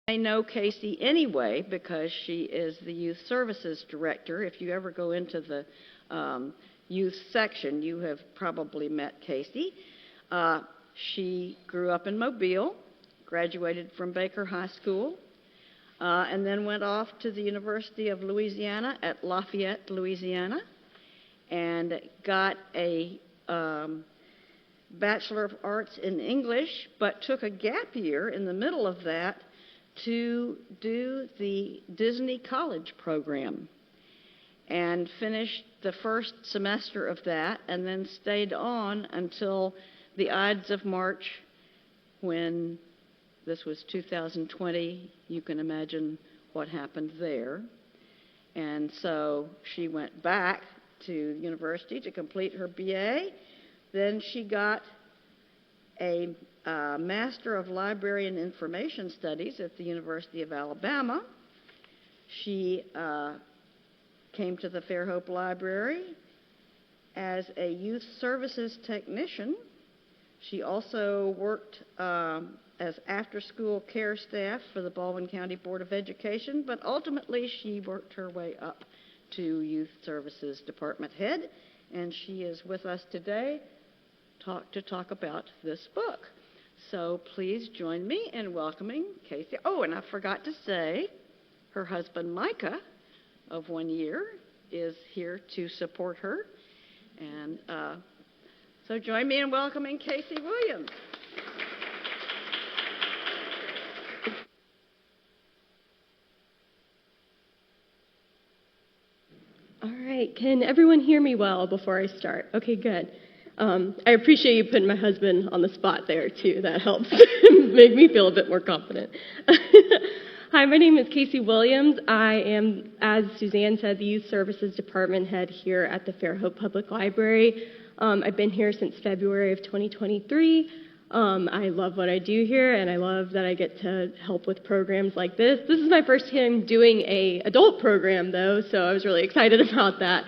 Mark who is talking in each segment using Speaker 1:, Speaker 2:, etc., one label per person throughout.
Speaker 1: I know Casey anyway because she is the youth services director. If you ever go into the youth section, you have probably met Casey. She grew up in Mobile, graduated from Baker High School, and then went off to the University of Louisiana at Lafayette, Louisiana, and got a Bachelor of Arts in English, but took a gap year in the middle of that to do the Disney College program and finished the first semester of that and then stayed on until the Ides of March when this was 2020. You can imagine what happened there. And so she went back to university to complete her BA. Then she got a Master of Library and Information Studies at the University of Alabama. She came to the Fairhope Library as a youth services technician. She also worked as after-school care staff for the Baldwin County Board of Education, but ultimately she worked her way up to Youth Services Department Head, and she is with us today to talk about this book. So please join me in welcoming Casey. Oh, and I forgot to say, her husband Micah, of 1 year, is here to support her. And so join me in welcoming Casey Williams.
Speaker 2: All right, can everyone hear me well before I start? Okay, good. I appreciate you putting my husband on the spot there, too. That helps make me feel a bit more confident. Hi, my name is Casey Williams. I am, as Suzanne said, the Youth Services Department Head here at the Fairhope Public Library. I've been here since February of 2023. I love what I do here, and I love that I get to help with programs like this. This is my first time doing an adult program, though, so I was really excited about that.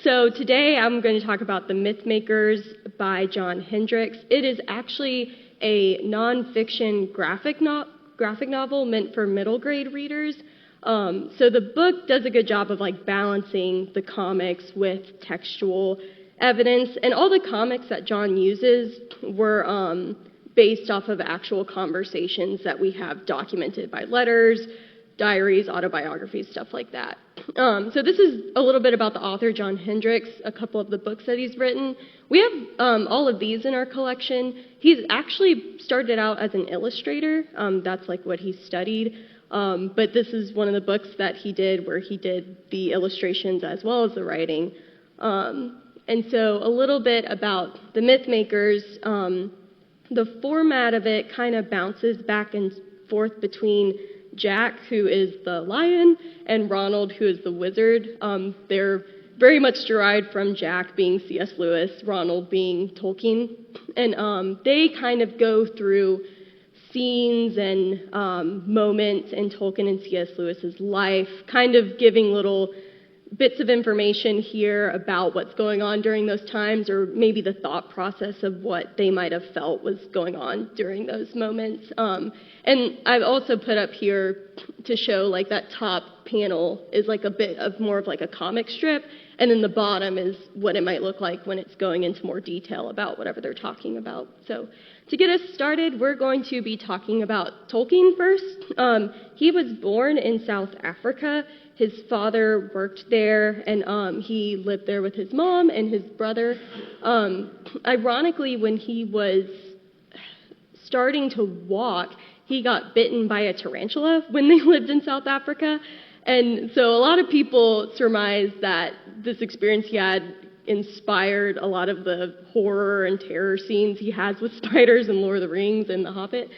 Speaker 2: So today I'm going to talk about The Mythmakers by John Hendricks. It is actually a nonfiction graphic novel meant for middle grade readers. So the book does a good job of balancing the comics with textual evidence, and all the comics that John uses were based off of actual conversations that we have documented by letters, diaries, autobiographies, stuff like that. So this is a little bit about the author, John Hendricks, a couple of the books that he's written. We have all of these in our collection. He's actually started out as an illustrator. That's what he studied. But this is one of the books that he did where he did the illustrations as well as the writing. And so a little bit about The Mythmakers. The format of it kind of bounces back and forth between Jack, who is the lion, and Ronald, who is the wizard. They're very much derived from Jack being C.S. Lewis, Ronald being Tolkien. And they kind of go through scenes and moments in Tolkien and C.S. Lewis's life, kind of giving little bits of information here about what's going on during those times, or maybe the thought process of what they might have felt was going on during those moments. And I've also put up here to show that top panel is a bit of more of a comic strip, and then the bottom is what it might look like when it's going into more detail about whatever they're talking about. So to get us started, we're going to be talking about Tolkien first. He was born in South Africa. His father worked there, and he lived there with his mom and his brother. Ironically, when he was starting to walk, he got bitten by a tarantula when they lived in South Africa. And so a lot of people surmise that this experience he had inspired a lot of the horror and terror scenes he has with spiders in Lord of the Rings and The Hobbit.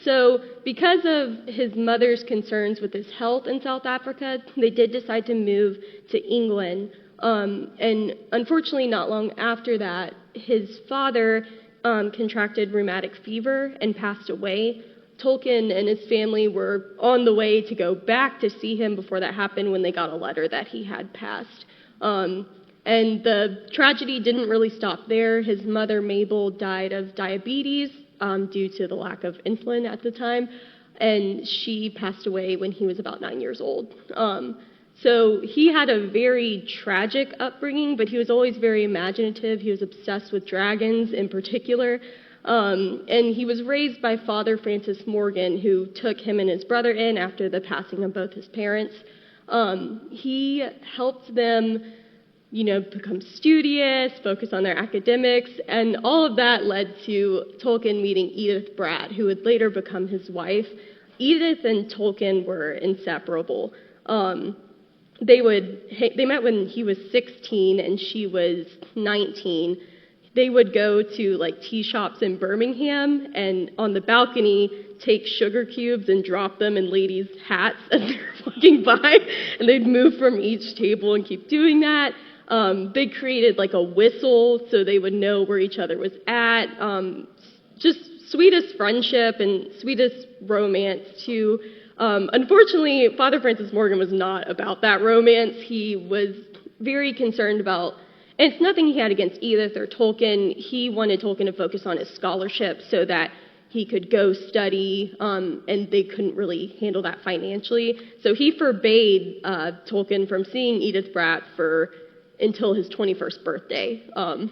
Speaker 2: So because of his mother's concerns with his health in South Africa, they did decide to move to England. And unfortunately, not long after that, his father contracted rheumatic fever and passed away. Tolkien and his family were on the way to go back to see him before that happened when they got a letter that he had passed. And the tragedy didn't really stop there. His mother, Mabel, died of diabetes due to the lack of insulin at the time, and she passed away when he was about 9 years old. So he had a very tragic upbringing, but he was always very imaginative. He was obsessed with dragons in particular. And he was raised by Father Francis Morgan, who took him and his brother in after the passing of both his parents. He helped them, become studious, focus on their academics, and all of that led to Tolkien meeting Edith Bratt, who would later become his wife. Edith and Tolkien were inseparable. They met when he was 16 and she was 19. They would go to tea shops in Birmingham and on the balcony take sugar cubes and drop them in ladies' hats as they're walking by, and they'd move from each table and keep doing that. They created a whistle so they would know where each other was at. Just sweetest friendship and sweetest romance too. Unfortunately, Father Francis Morgan was not about that romance. He was very concerned about, and it's nothing he had against Edith or Tolkien. He wanted Tolkien to focus on his scholarship so that he could go study, and they couldn't really handle that financially. So he forbade Tolkien from seeing Edith Bratt until his 21st birthday. And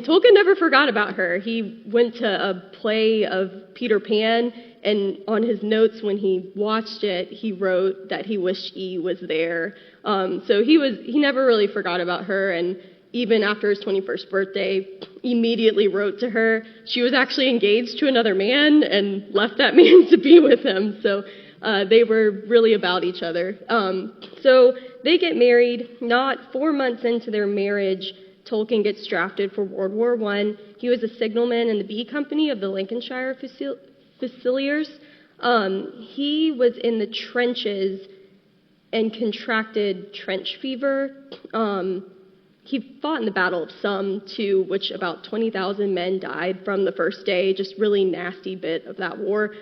Speaker 2: Tolkien never forgot about her. He went to a play of Peter Pan, and on his notes when he watched it, he wrote that he wished E was there. So he never really forgot about her, and even after his 21st birthday, immediately wrote to her. She was actually engaged to another man and left that man to be with him. So they were really about each other. So they get married. Not 4 months into their marriage, Tolkien gets drafted for World War I. He was a signalman in the B Company of the Lancashire Fusiliers. He was in the trenches and contracted trench fever. He fought in the Battle of Somme, too, which about 20,000 men died from the first day, just really nasty bit of that war.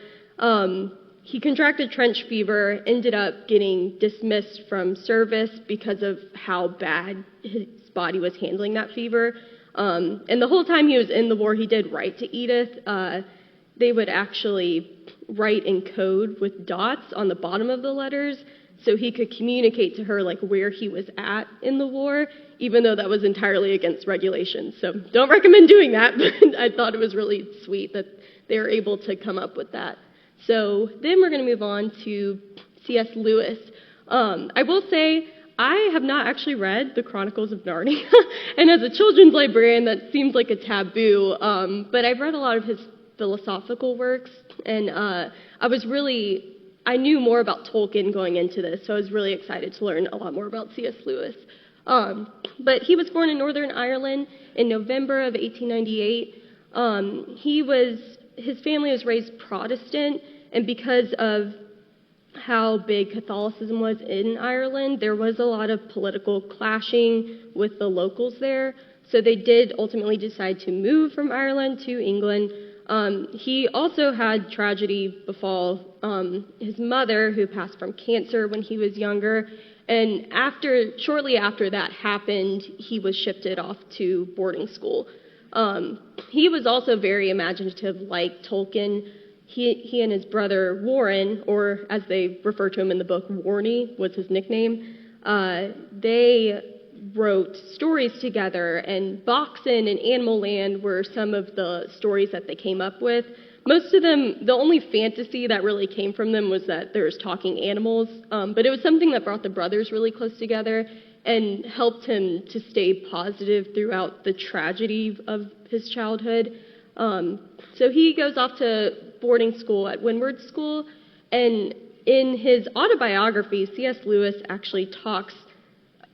Speaker 2: He contracted trench fever, ended up getting dismissed from service because of how bad his body was handling that fever. And the whole time he was in the war, he did write to Edith. They would actually write in code with dots on the bottom of the letters so he could communicate to her where he was at in the war, even though that was entirely against regulations. So don't recommend doing that, but I thought it was really sweet that they were able to come up with that. So then we're going to move on to C.S. Lewis. I will say I have not actually read the Chronicles of Narnia, and as a children's librarian, that seems like a taboo, but I've read a lot of his philosophical works, and I knew more about Tolkien going into this, so I was really excited to learn a lot more about C.S. Lewis. But he was born in Northern Ireland in November of 1898. His family was raised Protestant, and because of how big Catholicism was in Ireland, there was a lot of political clashing with the locals there. So they did ultimately decide to move from Ireland to England. He also had tragedy befall his mother, who passed from cancer when he was younger. And shortly after that happened, he was shifted off to boarding school. He was also very imaginative, like Tolkien. He and his brother Warren, or as they refer to him in the book, Warnie was his nickname, they wrote stories together, and Boxen and Animal Land were some of the stories that they came up with. Most of them, the only fantasy that really came from them was that there's talking animals, but it was something that brought the brothers really close together and helped him to stay positive throughout the tragedy of his childhood. So he goes off to boarding school at Windward School, and in his autobiography, C.S. Lewis actually talks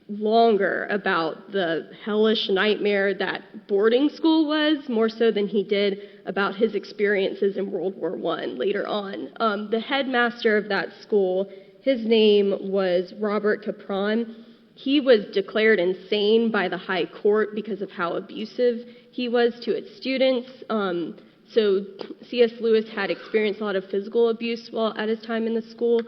Speaker 2: longer about the hellish nightmare that boarding school was, more so than he did about his experiences in World War I later on. The headmaster of that school, his name was Robert Capron. He was declared insane by the High Court because of how abusive he was to its students. So C.S. Lewis had experienced a lot of physical abuse while at his time in the school.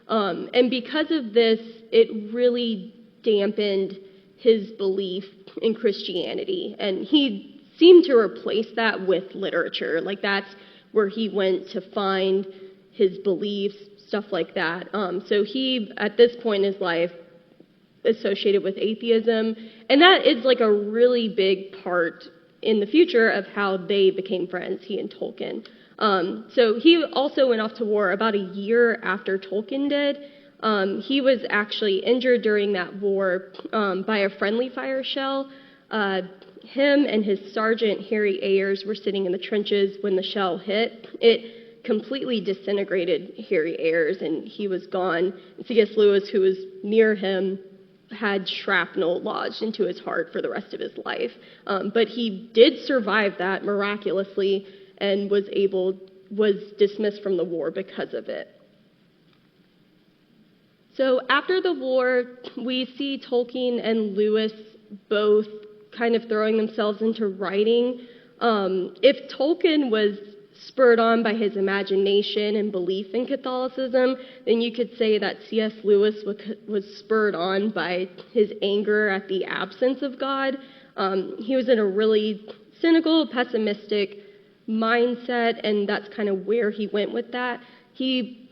Speaker 2: And because of this, it really dampened his belief in Christianity. And he seemed to replace that with literature. Like, that's where he went to find his beliefs, stuff like that. So he, at this point in his life, associated with atheism, and that is like a really big part in the future of how they became friends, he and Tolkien. So he also went off to war about a year after Tolkien did. He was actually injured during that war by a friendly fire shell. Him and his sergeant, Harry Ayers, were sitting in the trenches when the shell hit. It completely disintegrated Harry Ayers, and he was gone. C.S. Lewis, who was near him, had shrapnel lodged into his heart for the rest of his life. But he did survive that miraculously and was dismissed from the war because of it. So after the war, we see Tolkien and Lewis both kind of throwing themselves into writing. If Tolkien was spurred on by his imagination and belief in Catholicism, then you could say that C.S. Lewis was spurred on by his anger at the absence of God. He was in a really cynical, pessimistic mindset, and that's kind of where he went with that. He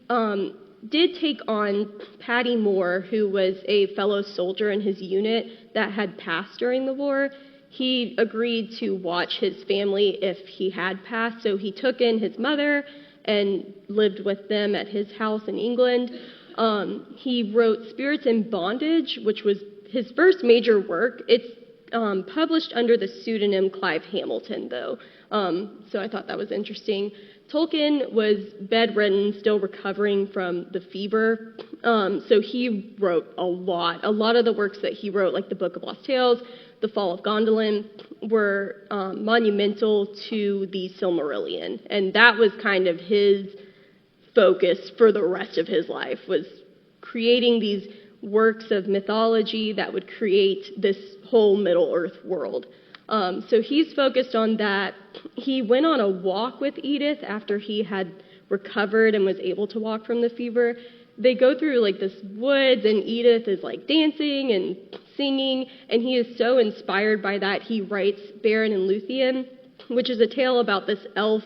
Speaker 2: did take on Patty Moore, who was a fellow soldier in his unit that had passed during the war. He agreed to watch his family if he had passed, so he took in his mother and lived with them at his house in England. He wrote Spirits in Bondage, which was his first major work. It's published under the pseudonym Clive Hamilton, though, so I thought that was interesting. Tolkien was bedridden, still recovering from the fever, so he wrote a lot. A lot of the works that he wrote, like the Book of Lost Tales, The Fall of Gondolin, were monumental to the Silmarillion, and that was kind of his focus for the rest of his life, was creating these works of mythology that would create this whole Middle-earth world. So he's focused on that. He went on a walk with Edith after he had recovered and was able to walk from the fever. They go through like this woods, and Edith is like dancing and singing, and he is so inspired by that, he writes Beren and Luthien, which is a tale about this elf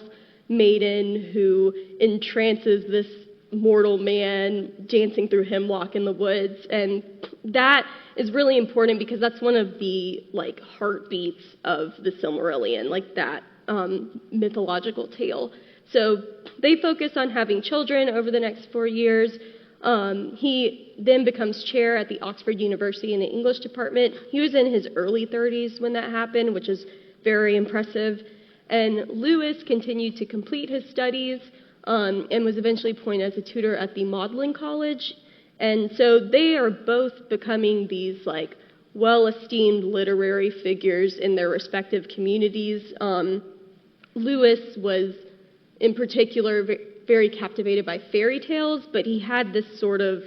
Speaker 2: maiden who entrances this mortal man dancing through hemlock in the woods. And that is really important because that's one of the like heartbeats of the Silmarillion, like that mythological tale. So they focus on having children over the next 4 years. He then becomes chair at the Oxford University in the English department. He was in his early 30s when that happened, which is very impressive. And Lewis continued to complete his studies and was eventually appointed as a tutor at the Magdalen College. And so they are both becoming these like well-esteemed literary figures in their respective communities. Lewis was in particular very captivated by fairy tales, but he had this sort of,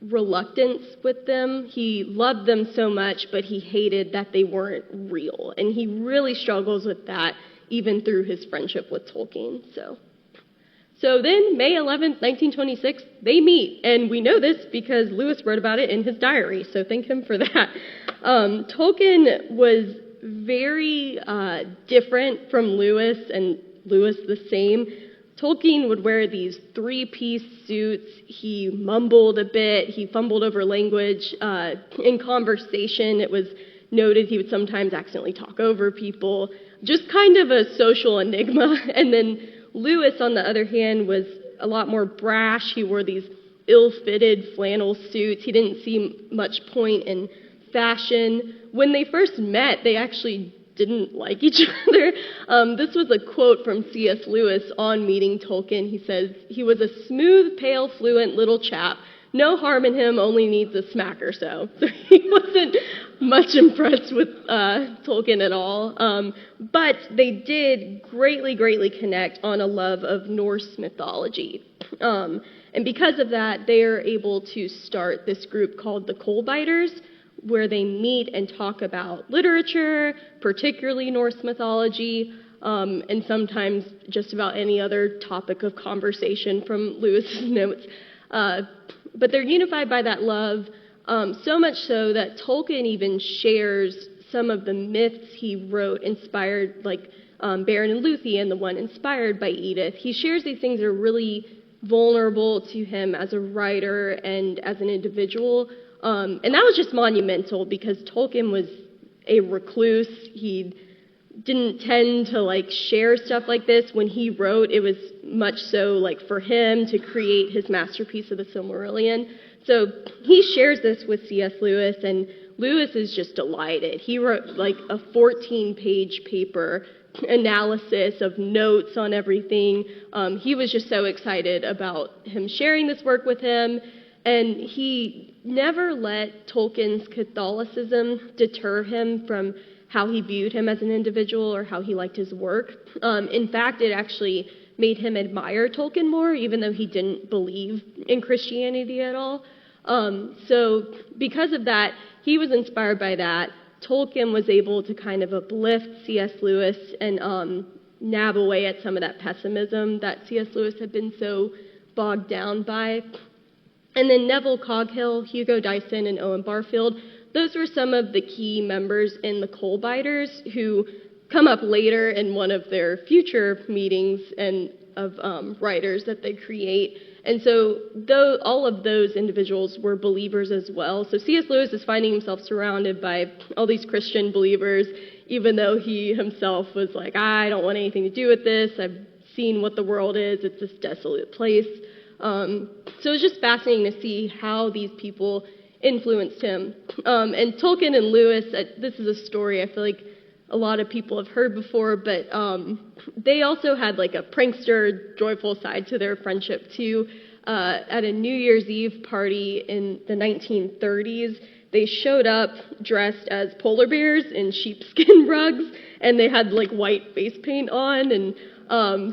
Speaker 2: reluctance with them. He loved them so much, but he hated that they weren't real. And he really struggles with that even through his friendship with Tolkien. So then, May 11th, 1926, they meet. And we know this because Lewis wrote about it in his diary, so thank him for that. Tolkien was very different from Lewis, and Lewis the same. Tolkien would wear these three-piece suits. He mumbled a bit. He fumbled over language. In conversation, it was noted he would sometimes accidentally talk over people. Just kind of a social enigma. And then Lewis, on the other hand, was a lot more brash. He wore these ill-fitted flannel suits. He didn't see much point in fashion. When they first met, they actually didn't like each other. This was a quote from C.S. Lewis on meeting Tolkien. He says, "He was a smooth, pale, fluent little chap. No harm in him, only needs a smack or so." So he wasn't much impressed with Tolkien at all. But they did greatly connect on a love of Norse mythology. And because of that, they are able to start this group called the Coalbiters, where they meet and talk about literature, particularly Norse mythology, and sometimes just about any other topic of conversation from Lewis's notes. But they're unified by that love. So much so that Tolkien even shares some of the myths he wrote inspired, like Beren and Luthien, the one inspired by Edith. He shares these things that are really vulnerable to him as a writer and as an individual. And that was just monumental because Tolkien was a recluse. He didn't tend to like share stuff like this. When he wrote, it was much so like for him to create his masterpiece of the Silmarillion. So he shares this with C.S. Lewis, and Lewis is just delighted. He wrote like a 14-page paper analysis of notes on everything. He was just so excited about him sharing this work with him, and he never let Tolkien's Catholicism deter him from how he viewed him as an individual or how he liked his work. In fact, it actually made him admire Tolkien more, even though he didn't believe in Christianity at all. So because of that, he was inspired by that. Tolkien was able to kind of uplift C.S. Lewis and nab away at some of that pessimism that C.S. Lewis had been so bogged down by. And then Neville Coghill, Hugo Dyson, and Owen Barfield, those were some of the key members in the Coal-Biters who come up later in one of their future meetings and of writers that they create. And so all of those individuals were believers as well. So C.S. Lewis is finding himself surrounded by all these Christian believers, even though he himself was like, I don't want anything to do with this. I've seen what the world is. It's this desolate place. So it's just fascinating to see how these people influenced him. And Tolkien and Lewis, this is a story I feel like a lot of people have heard before, but they also had like a prankster, joyful side to their friendship too. At a New Year's Eve party in the 1930s, they showed up dressed as polar bears in sheepskin rugs, and they had like white face paint on, and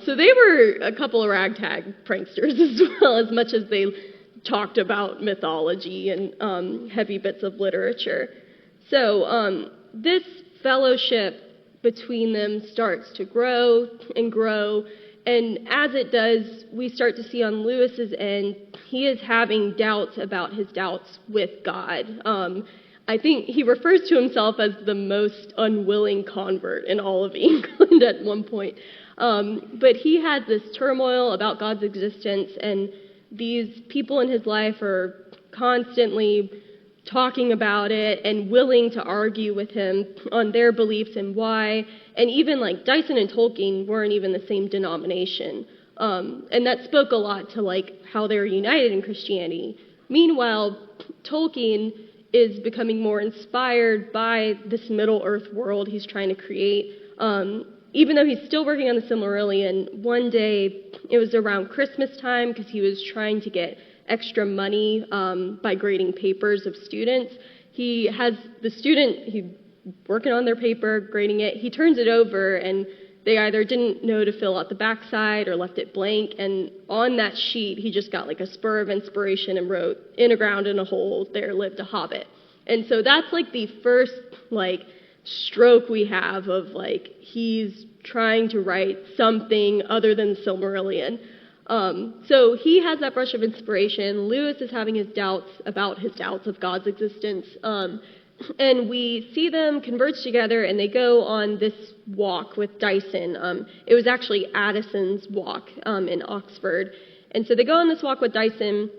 Speaker 2: so they were a couple of ragtag pranksters as well, as much as they talked about mythology and heavy bits of literature. So this fellowship between them starts to grow and grow, and as it does, we start to see on Lewis's end, he is having doubts about his doubts with God. I think he refers to himself as the most unwilling convert in all of England at one point. But he had this turmoil about God's existence, and these people in his life are constantly talking about it and willing to argue with him on their beliefs and why. And even like Dyson and Tolkien weren't even the same denomination. And that spoke a lot to like how they were united in Christianity. Meanwhile, Tolkien is becoming more inspired by this Middle Earth world he's trying to create. Even though he's still working on the Silmarillion, one day, it was around Christmas time because he was trying to get extra money by grading papers of students. He has the student, he's working on their paper, grading it. He turns it over, and they either didn't know to fill out the backside or left it blank. And on that sheet, he just got like a spur of inspiration and wrote, "In a ground in a hole, there lived a hobbit." And so that's like the first like stroke we have of like he's trying to write something other than Silmarillion. So he has that brush of inspiration. Lewis is having his doubts of God's existence. And we see them converge together, and they go on this walk with Dyson. It was actually Addison's walk in Oxford. And so they go on this walk with Dyson,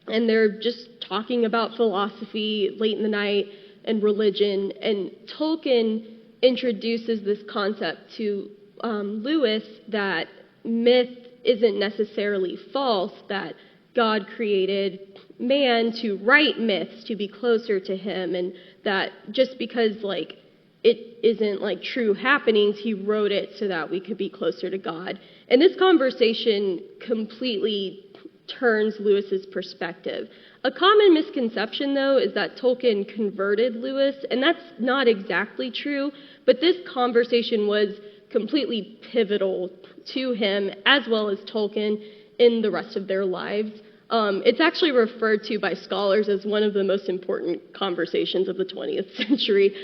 Speaker 2: and they're just talking about philosophy late in the night and religion. And Tolkien introduces this concept to Lewis that myth isn't necessarily false, that God created man to write myths to be closer to him, and that just because like it isn't like true happenings, he wrote it so that we could be closer to God. And this conversation completely turns Lewis's perspective. A common misconception, though, is that Tolkien converted Lewis, and that's not exactly true, but this conversation was completely pivotal to him, as well as Tolkien, in the rest of their lives. It's actually referred to by scholars as one of the most important conversations of the 20th century,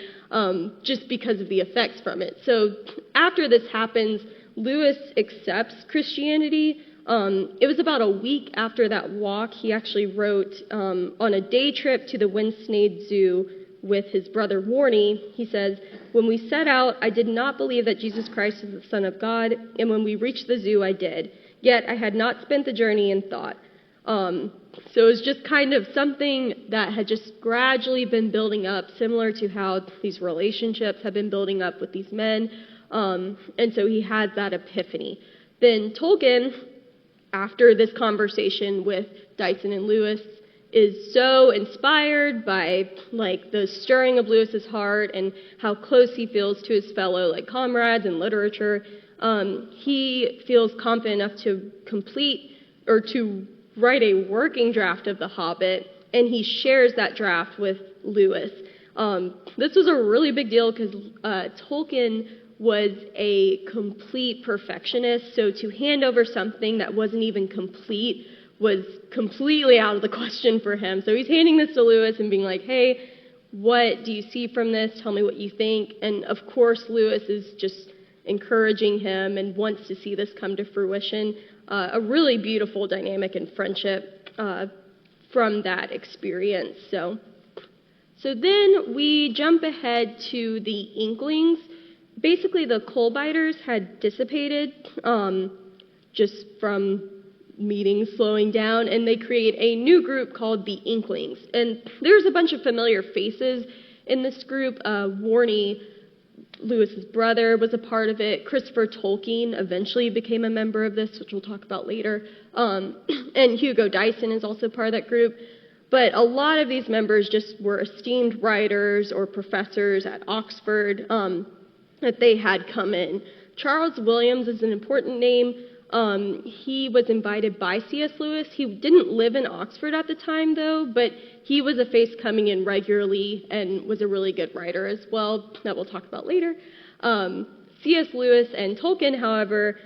Speaker 2: just because of the effects from it. So after this happens, Lewis accepts Christianity, It was about a week after that walk, he actually wrote on a day trip to the Winsnade Zoo with his brother Warnie. He says, "When we set out, I did not believe that Jesus Christ is the Son of God, and when we reached the zoo, I did. Yet I had not spent the journey in thought." So it was just kind of something that had just gradually been building up, similar to how these relationships have been building up with these men. And so he had that epiphany. Then Tolkien, after this conversation with Dyson and Lewis, is so inspired by the stirring of Lewis's heart and how close he feels to his fellow comrades in literature. He feels confident enough to to write a working draft of The Hobbit, and he shares that draft with Lewis. This was a really big deal because Tolkien was a complete perfectionist, so to hand over something that wasn't even complete was completely out of the question for him. So he's handing this to Lewis and being like, "Hey, what do you see from this? Tell me what you think." And of course, Lewis is just encouraging him and wants to see this come to fruition. A really beautiful dynamic and friendship from that experience. So then we jump ahead to the Inklings. Basically, the coal-biters had dissipated just from meetings slowing down, and they create a new group called the Inklings. And there's a bunch of familiar faces in this group. Warnie, Lewis's brother, was a part of it. Christopher Tolkien eventually became a member of this, which we'll talk about later. And Hugo Dyson is also part of that group. But a lot of these members just were esteemed writers or professors at Oxford that they had come in. Charles Williams is an important name. He was invited by C.S. Lewis. He didn't live in Oxford at the time, though, but he was a face coming in regularly and was a really good writer as well, that we'll talk about later. C.S. Lewis and Tolkien, however,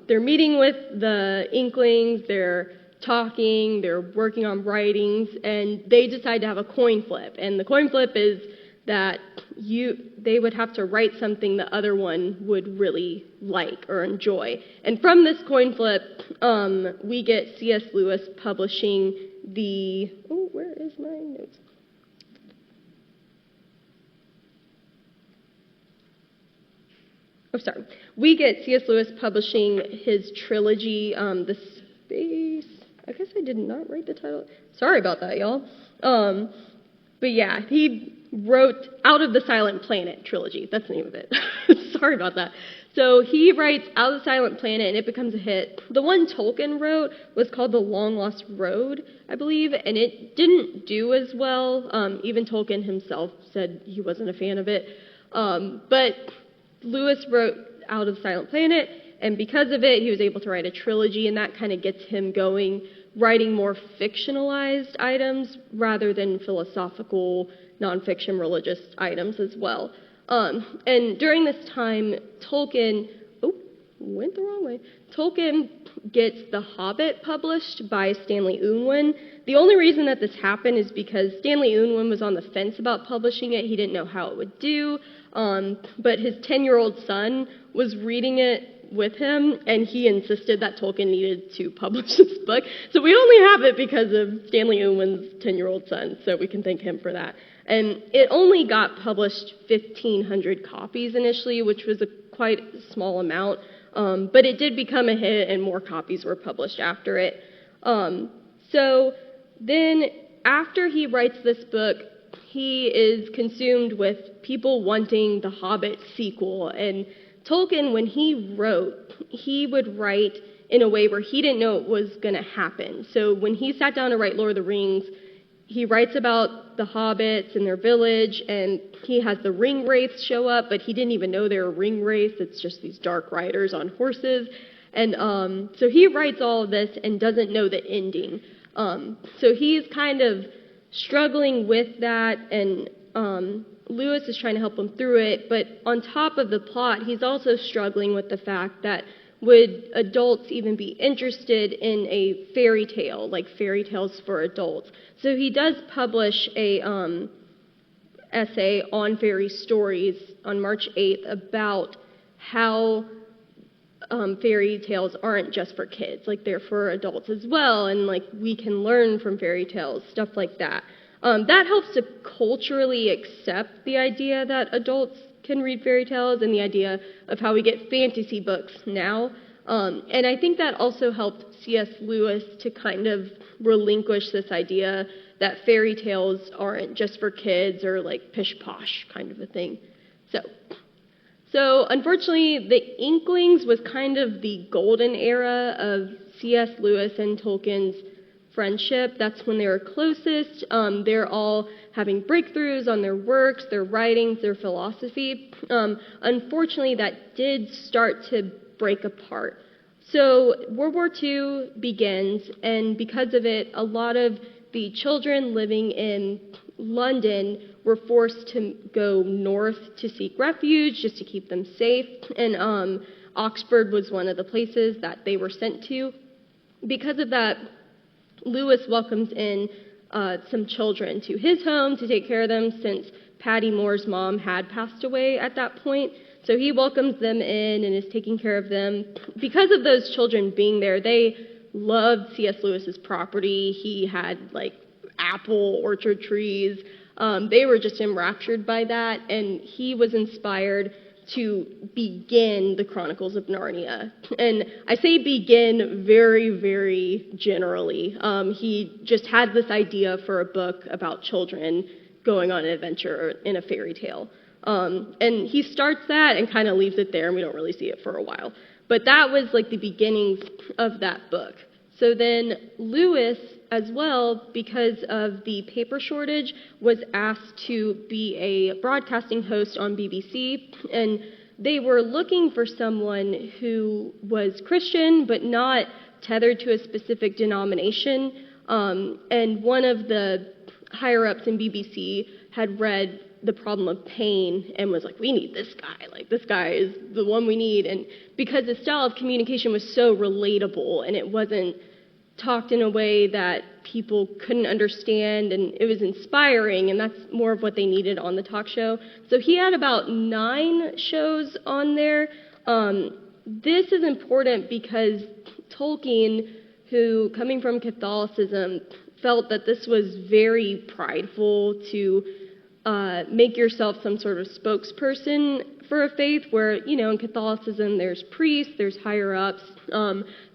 Speaker 2: they're meeting with the Inklings, they're talking, they're working on writings, and they decide to have a coin flip. And the coin flip is that they would have to write something the other one would really like or enjoy. And from this coin flip, we get C.S. Lewis publishing where is my notes? We get C.S. Lewis publishing his trilogy, The Space. I guess I did not write the title. Sorry about that, y'all. But yeah, he wrote Out of the Silent Planet trilogy. That's the name of it. Sorry about that. So he writes Out of the Silent Planet, and it becomes a hit. The one Tolkien wrote was called The Long Lost Road, I believe, and it didn't do as well. Even Tolkien himself said he wasn't a fan of it. But Lewis wrote Out of the Silent Planet, and because of it, he was able to write a trilogy, and that kind of gets him going, writing more fictionalized items rather than philosophical, nonfiction, religious items as well. And during this time, Tolkien gets The Hobbit published by Stanley Unwin. The only reason that this happened is because Stanley Unwin was on the fence about publishing it. He didn't know how it would do, but his 10-year-old son was reading it with him, and he insisted that Tolkien needed to publish this book. So we only have it because of Stanley Unwin's 10-year-old son, so we can thank him for that. And it only got published 1,500 copies initially, which was a quite small amount, but it did become a hit, and more copies were published after it. So then, after he writes this book, he is consumed with people wanting the Hobbit sequel, and Tolkien, when he wrote, he would write in a way where he didn't know it was going to happen. So when he sat down to write Lord of the Rings, he writes about the hobbits and their village, and he has the ring wraiths show up, but he didn't even know they were ring wraiths. It's just these dark riders on horses. And so he writes all of this and doesn't know the ending. So he's kind of struggling with that, and Lewis is trying to help him through it, but on top of the plot, he's also struggling with the fact that would adults even be interested in a fairy tale, like fairy tales for adults? So he does publish a essay on fairy stories on March 8th about how fairy tales aren't just for kids, like they're for adults as well, and like we can learn from fairy tales, stuff like that. That helps to culturally accept the idea that adults can read fairy tales and the idea of how we get fantasy books now. And I think that also helped C.S. Lewis to kind of relinquish this idea that fairy tales aren't just for kids or like pish-posh kind of a thing. So unfortunately, the Inklings was kind of the golden era of C.S. Lewis and Tolkien's friendship. That's when they were closest. They're all having breakthroughs on their works, their writings, their philosophy. Unfortunately, that did start to break apart. So World War II begins, and because of it, a lot of the children living in London were forced to go north to seek refuge just to keep them safe, and Oxford was one of the places that they were sent to. Because of that, Lewis welcomes in some children to his home to take care of them, since Patty Moore's mom had passed away at that point. So he welcomes them in and is taking care of them. Because of those children being there, they loved C.S. Lewis's property. He had like apple orchard trees. They were just enraptured by that, and he was inspired to begin the Chronicles of Narnia. And I say begin very, very generally. He just had this idea for a book about children going on an adventure in a fairy tale. And he starts that and kind of leaves it there, and we don't really see it for a while. But that was like the beginnings of that book. So then Lewis, as well, because of the paper shortage, was asked to be a broadcasting host on BBC, and they were looking for someone who was Christian but not tethered to a specific denomination. And one of the higher-ups in BBC had read The Problem of Pain and was like, we need this guy. Like, this guy is the one we need. And because his style of communication was so relatable and it wasn't talked in a way that people couldn't understand, and it was inspiring, and that's more of what they needed on the talk show. So he had about 9 shows on there. This is important because Tolkien, who, coming from Catholicism, felt that this was very prideful to make yourself some sort of spokesperson for a faith where, you know, in Catholicism there's priests, there's higher-ups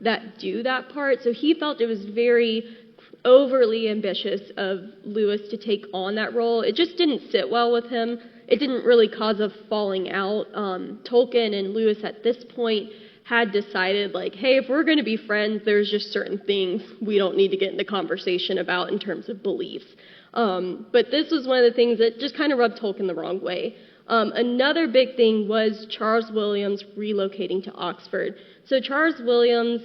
Speaker 2: that do that part. So he felt it was very overly ambitious of Lewis to take on that role. It just didn't sit well with him. It didn't really cause a falling out. Tolkien and Lewis at this point had decided, like, hey, if we're going to be friends, there's just certain things we don't need to get into conversation about in terms of beliefs. But this was one of the things that just kind of rubbed Tolkien the wrong way. Another big thing was Charles Williams relocating to Oxford. So Charles Williams,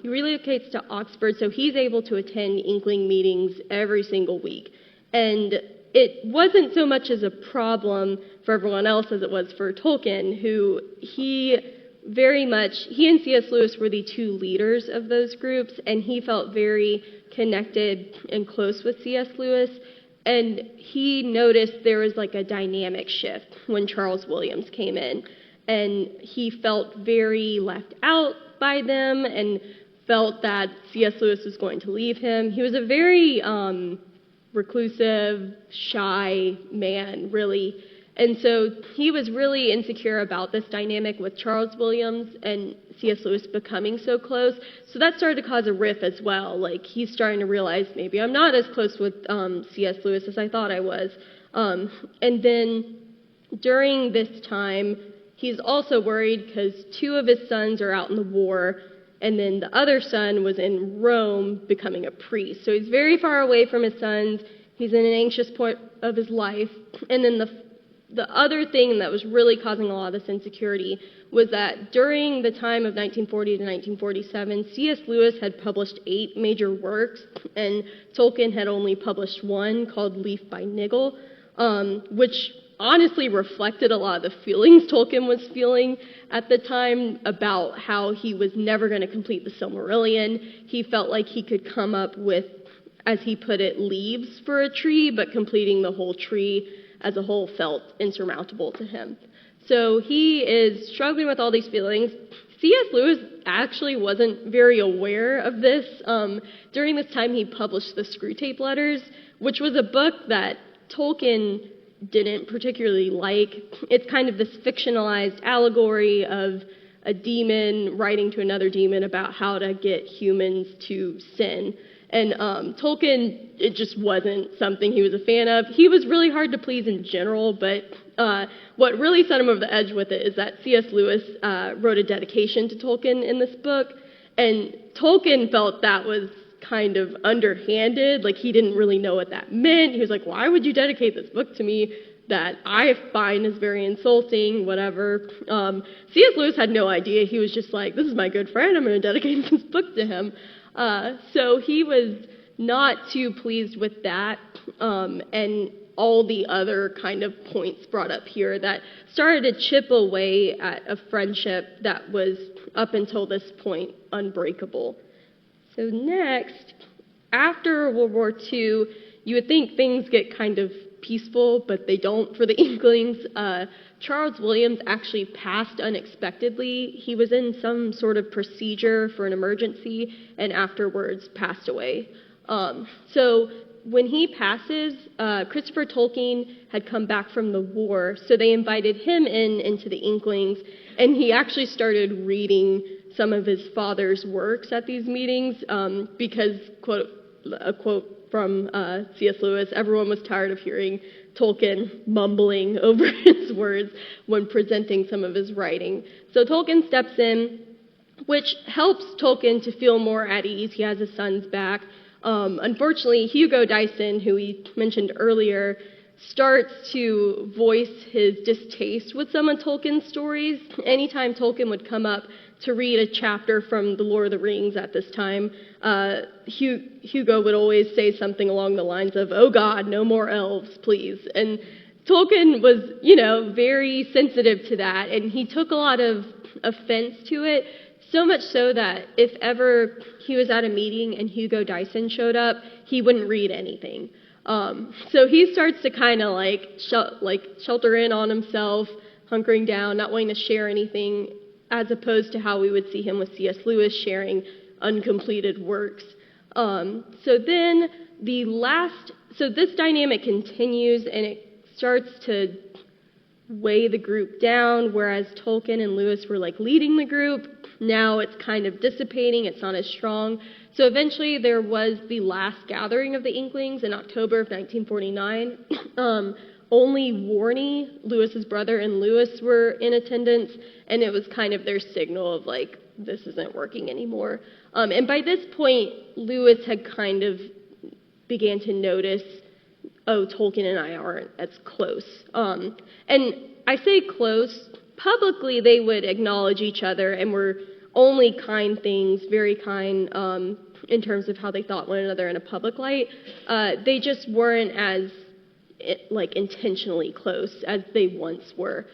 Speaker 2: he relocates to Oxford, so he's able to attend Inkling meetings every single week. And it wasn't so much as a problem for everyone else as it was for Tolkien, who he and C.S. Lewis were the 2 leaders of those groups, and he felt very connected and close with C.S. Lewis. And he noticed there was like a dynamic shift when Charles Williams came in. And he felt very left out by them and felt that C.S. Lewis was going to leave him. He was a very reclusive, shy man, really. And so he was really insecure about this dynamic with Charles Williams and C.S. Lewis becoming so close. So that started to cause a rift as well. Like, he's starting to realize maybe I'm not as close with C.S. Lewis as I thought I was. And then during this time, he's also worried because 2 of his sons are out in the war, and then the other son was in Rome becoming a priest. So he's very far away from his sons. He's in an anxious point of his life. And then the other thing that was really causing a lot of this insecurity was that during the time of 1940 to 1947, C.S. Lewis had published 8 major works, and Tolkien had only published 1 called Leaf by Niggle, which honestly reflected a lot of the feelings Tolkien was feeling at the time about how he was never going to complete the Silmarillion. He felt like he could come up with, as he put it, leaves for a tree, but completing the whole tree as a whole felt insurmountable to him. So he is struggling with all these feelings, C.S. Lewis actually wasn't very aware of this. During this time, he published the Screwtape Letters, which was a book that Tolkien didn't particularly like. It's kind of this fictionalized allegory of a demon writing to another demon about how to get humans to sin. And Tolkien, it just wasn't something he was a fan of. He was really hard to please in general, but what really set him over the edge with it is that C.S. Lewis wrote a dedication to Tolkien in this book, and Tolkien felt that was kind of underhanded, like he didn't really know what that meant. He was like, why would you dedicate this book to me that I find is very insulting, whatever. C.S. Lewis had no idea. He was just like, this is my good friend, I'm going to dedicate this book to him. So he was not too pleased with that, and all the other kind of points brought up here that started to chip away at a friendship that was, up until this point, unbreakable. So next, after World War II, you would think things get kind of peaceful, but they don't for the Inklings. Charles Williams actually passed unexpectedly. He was in some sort of procedure for an emergency and afterwards passed away. So when he passes, Christopher Tolkien had come back from the war, so they invited him into the Inklings, and he actually started reading some of his father's works at these meetings because, a quote from C.S. Lewis, everyone was tired of hearing Tolkien mumbling over his words when presenting some of his writing. So Tolkien steps in, which helps Tolkien to feel more at ease. He has his sons back. Unfortunately, Hugo Dyson, who we mentioned earlier, starts to voice his distaste with some of Tolkien's stories. Anytime Tolkien would come up to read a chapter from The Lord of the Rings at this time, Hugo would always say something along the lines of, "Oh God, no more elves, please." And Tolkien was, very sensitive to that, and he took a lot of offense to it, so much so that if ever he was at a meeting and Hugo Dyson showed up, he wouldn't read anything. So he starts to kind of shelter in on himself, hunkering down, not wanting to share anything, as opposed to how we would see him with C.S. Lewis sharing uncompleted works. So this dynamic continues, and it starts to weigh the group down, whereas Tolkien and Lewis were leading the group. Now it's kind of dissipating, it's not as strong. So eventually there was the last gathering of the Inklings in October of 1949. Only Warnie, Lewis's brother, and Lewis were in attendance, and it was kind of their signal of this isn't working anymore. And by this point, Lewis had kind of began to notice, oh, Tolkien and I aren't as close. And I say close. Publicly, they would acknowledge each other and were only kind things, very kind in terms of how they thought one another in a public light. They just weren't as intentionally close as they once were.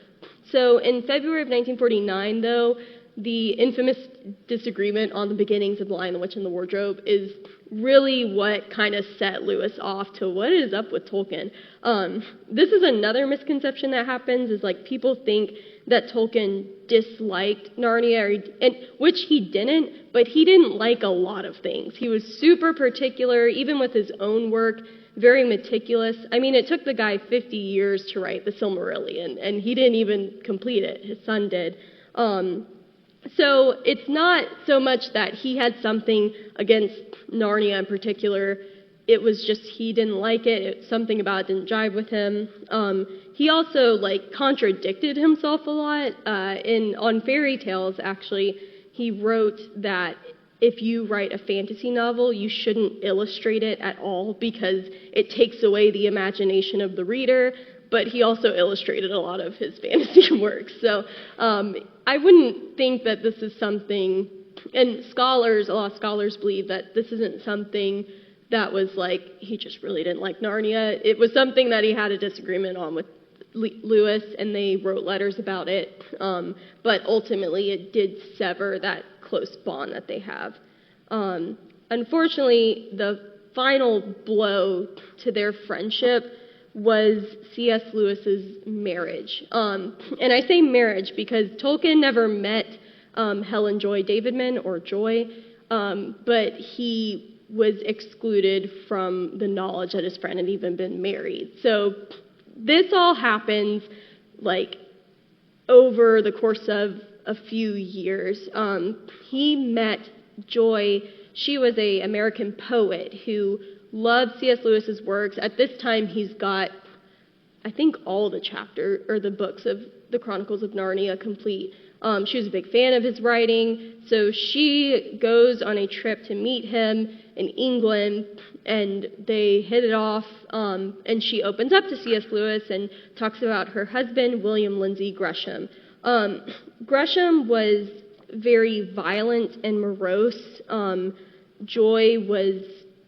Speaker 2: So in February of 1949, though, the infamous disagreement on the beginnings of The Lion, the Witch, and the Wardrobe is really what kind of set Lewis off to what is up with Tolkien. This is another misconception that happens, is people think that Tolkien disliked Narnia, which he didn't, but he didn't like a lot of things. He was super particular, even with his own work, very meticulous. I mean, it took the guy 50 years to write the Silmarillion, and he didn't even complete it. His son did. So it's not so much that he had something against Narnia in particular. It was just he didn't like it. Something about it didn't jive with him. He also contradicted himself a lot. On fairy tales, actually, he wrote that if you write a fantasy novel, you shouldn't illustrate it at all because it takes away the imagination of the reader. But he also illustrated a lot of his fantasy works. So I wouldn't think that this is something, and a lot of scholars believe that this isn't something that was he just really didn't like Narnia. It was something that he had a disagreement on with Lewis, and they wrote letters about it. But ultimately, it did sever that close bond that they have. Unfortunately, the final blow to their friendship was C.S. Lewis's marriage. And I say marriage because Tolkien never met Helen Joy Davidman, or Joy, but he was excluded from the knowledge that his friend had even been married. So this all happens like over the course of a few years. He met Joy. She was an American poet who loved C.S. Lewis's works. At this time, he's got, I think, all the books of the Chronicles of Narnia complete. She was a big fan of his writing, so she goes on a trip to meet him in England, and they hit it off, and she opens up to C.S. Lewis and talks about her husband, William Lindsay Gresham. Gresham was very violent and morose. Joy was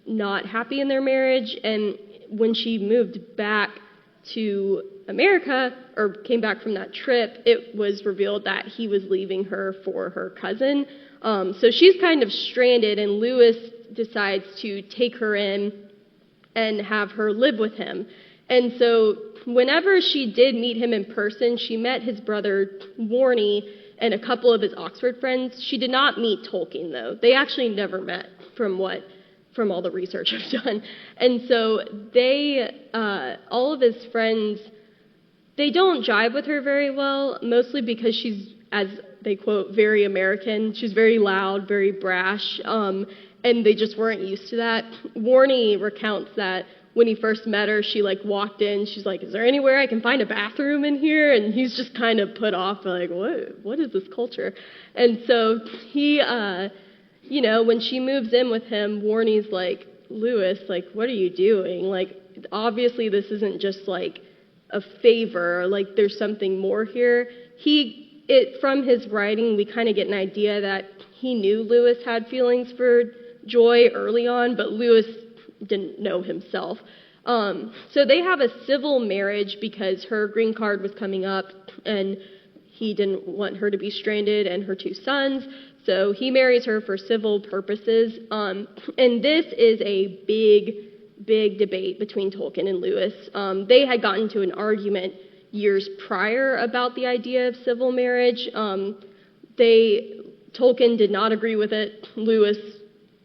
Speaker 2: not happy in their marriage, and when she moved back to America, or came back from that trip, it was revealed that he was leaving her for her cousin. So she's kind of stranded, and Lewis decides to take her in and have her live with him. And so whenever she did meet him in person, she met his brother Warnie and a couple of his Oxford friends. She did not meet Tolkien, though. They actually never met from all the research I've done. And so all of his friends, they don't jive with her very well, mostly because she's, as they quote, very American. She's very loud, very brash, and they just weren't used to that. Warnie recounts that when he first met her, she walked in, she's like, "Is there anywhere I can find a bathroom in here?" And he's just kind of put off, like, what is this culture? And so he, when she moves in with him, Warnie's like, "Lewis, what are you doing? Obviously this isn't just a favor, there's something more here." From his writing, we kind of get an idea that he knew Lewis had feelings for Joy early on, but Lewis didn't know himself. So they have a civil marriage because her green card was coming up, and he didn't want her to be stranded and her two sons, so he marries her for civil purposes. And this is a big debate between Tolkien and Lewis. They had gotten into an argument years prior about the idea of civil marriage. Tolkien did not agree with it. Lewis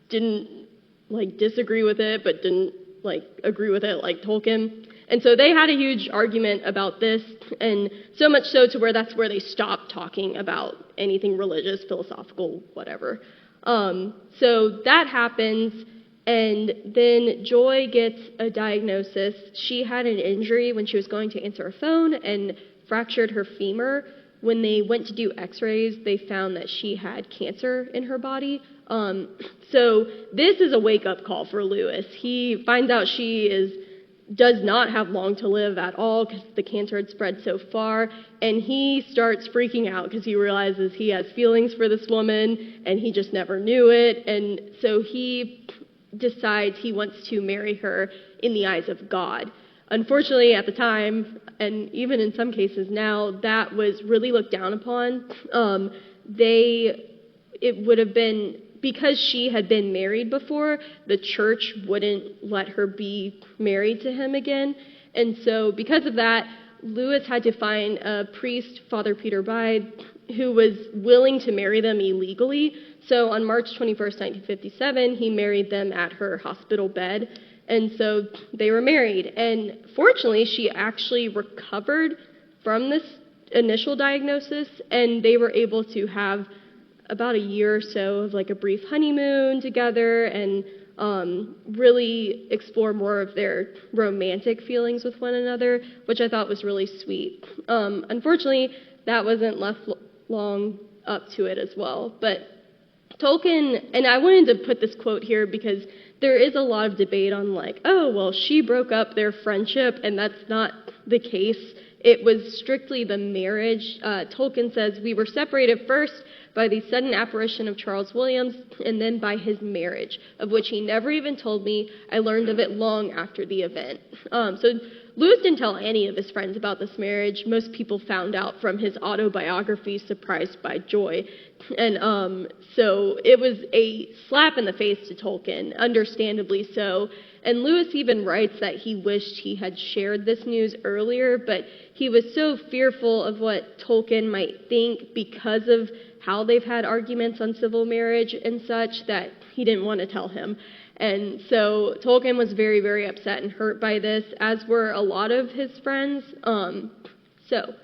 Speaker 2: didn't disagree with it, but didn't agree with it like Tolkien. And so they had a huge argument about this, and so much so to where that's where they stopped talking about anything religious, philosophical, whatever. So that happens. And then Joy gets a diagnosis. She had an injury when she was going to answer a phone and fractured her femur. When they went to do x-rays, they found that she had cancer in her body. So this is a wake-up call for Lewis. He finds out she does not have long to live at all because the cancer had spread so far, and he starts freaking out because he realizes he has feelings for this woman, and he just never knew it. And so he decides he wants to marry her in the eyes of God. Unfortunately, at the time, and even in some cases now, that was really looked down upon. It would have been, because she had been married before, the church wouldn't let her be married to him again. And so because of that, Lewis had to find a priest, Father Peter Bide, who was willing to marry them illegally. So on March 21st, 1957, he married them at her hospital bed. And so they were married. And fortunately, she actually recovered from this initial diagnosis, and they were able to have about a year or so of a brief honeymoon together and really explore more of their romantic feelings with one another, which I thought was really sweet. Unfortunately, that wasn't left long up to it as well. But Tolkien, and I wanted to put this quote here because there is a lot of debate on she broke up their friendship, and that's not the case. It was strictly the marriage. Tolkien says, "We were separated first by the sudden apparition of Charles Williams, and then by his marriage, of which he never even told me. I learned of it long after the event." So Lewis didn't tell any of his friends about this marriage. Most people found out from his autobiography, Surprised by Joy. And so it was a slap in the face to Tolkien, understandably so. And Lewis even writes that he wished he had shared this news earlier, but he was so fearful of what Tolkien might think because of how they've had arguments on civil marriage and such that he didn't want to tell him. And so Tolkien was very, very upset and hurt by this, as were a lot of his friends. So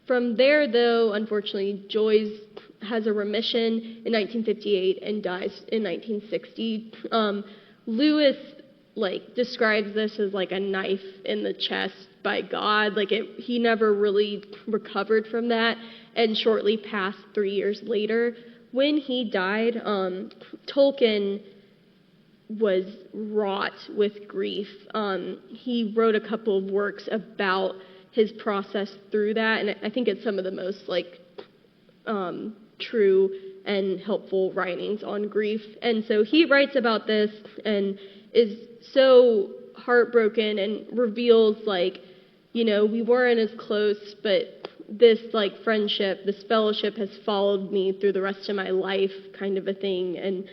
Speaker 2: from there, though, unfortunately, Joyce has a remission in 1958 and dies in 1960. Lewis, describes this as a knife in the chest by God. He never really recovered from that, and shortly passed 3 years later. When he died, Tolkien was wrought with grief. He wrote a couple of works about his process through that, and I think it's some of the most true and helpful writings on grief. And so he writes about this and is so heartbroken and reveals we weren't as close, but this friendship, this fellowship has followed me through the rest of my life, kind of a thing. And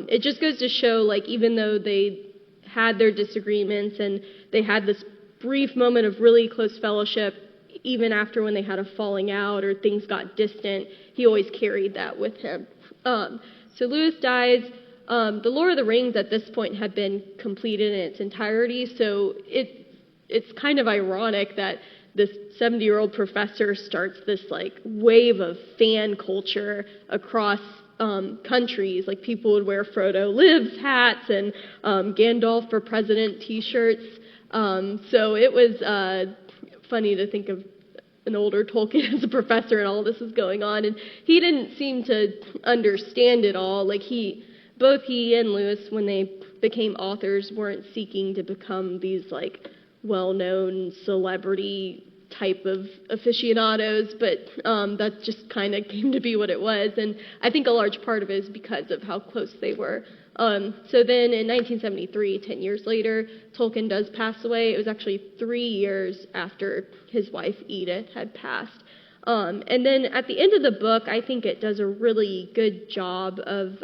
Speaker 2: it just goes to show, even though they had their disagreements and they had this brief moment of really close fellowship, even after when they had a falling out or things got distant, he always carried that with him. So Lewis dies. The Lord of the Rings at this point had been completed in its entirety, so it's kind of ironic that this 70-year-old professor starts this wave of fan culture across countries. People would wear Frodo Lives hats and Gandalf for President T-shirts. So it was funny to think of an older Tolkien as a professor and all this is going on, and he didn't seem to understand it all. Both he and Lewis, when they became authors, weren't seeking to become these well-known celebrity type of aficionados, but that just kind of came to be what it was, and I think a large part of it is because of how close they were. So then in 1973, 10 years later, Tolkien does pass away. It was actually 3 years after his wife Edith had passed. And then at the end of the book, I think it does a really good job of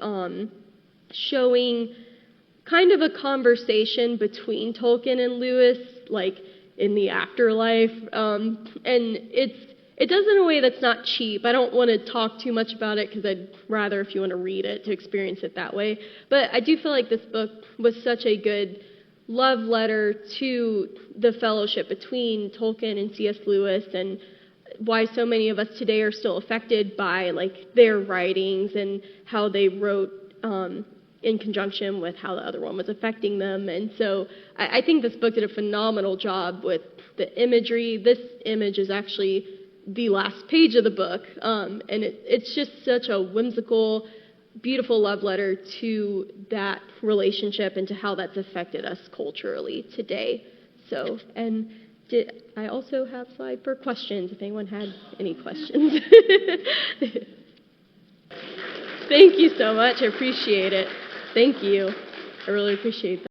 Speaker 2: showing kind of a conversation between Tolkien and Lewis, in the afterlife. And it does it in a way that's not cheap. I don't want to talk too much about it because I'd rather if you want to read it to experience it that way. But I do feel like this book was such a good love letter to the fellowship between Tolkien and C.S. Lewis, and why so many of us today are still affected by their writings and how they wrote in conjunction with how the other one was affecting them. And so I think this book did a phenomenal job with the imagery. This image is actually the last page of the book, and it's just such a whimsical, beautiful love letter to that relationship and to how that's affected us culturally today. So, and I also have a slide for questions, if anyone had any questions. Thank you so much. I appreciate it. Thank you. I really appreciate that.